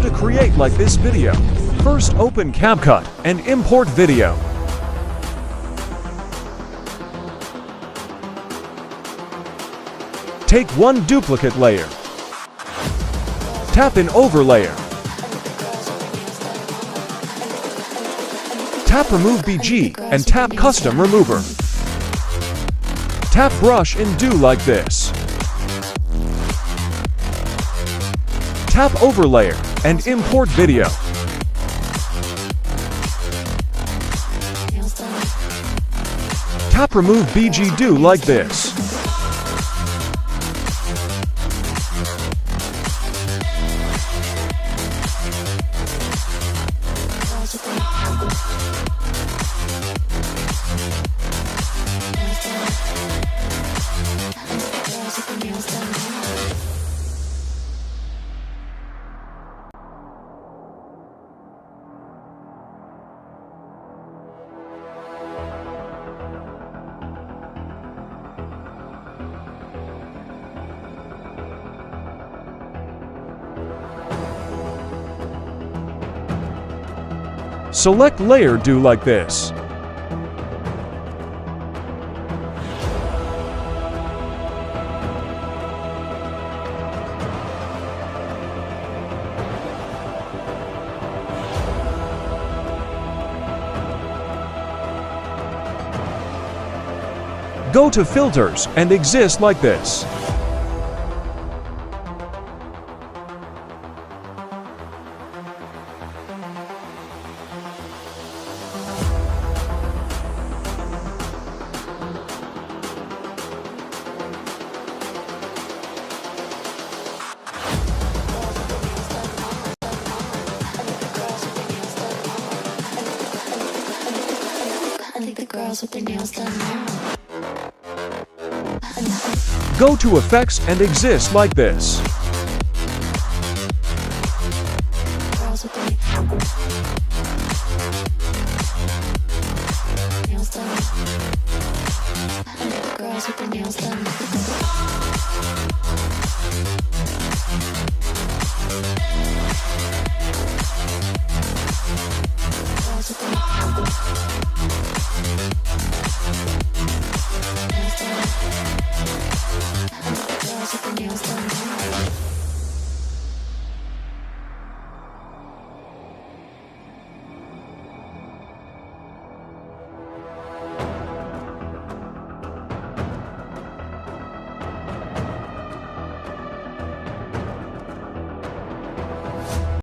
to create like this video. First open Capcut and import video. Take one duplicate layer. Tap in overlayer. Tap remove BG and tap custom remover. Tap brush and do like this. Tap overlayer and import video. Tap remove BG, do like this. Select layer, do like this. Go to filters and exist like this. Go to effects and exist like this.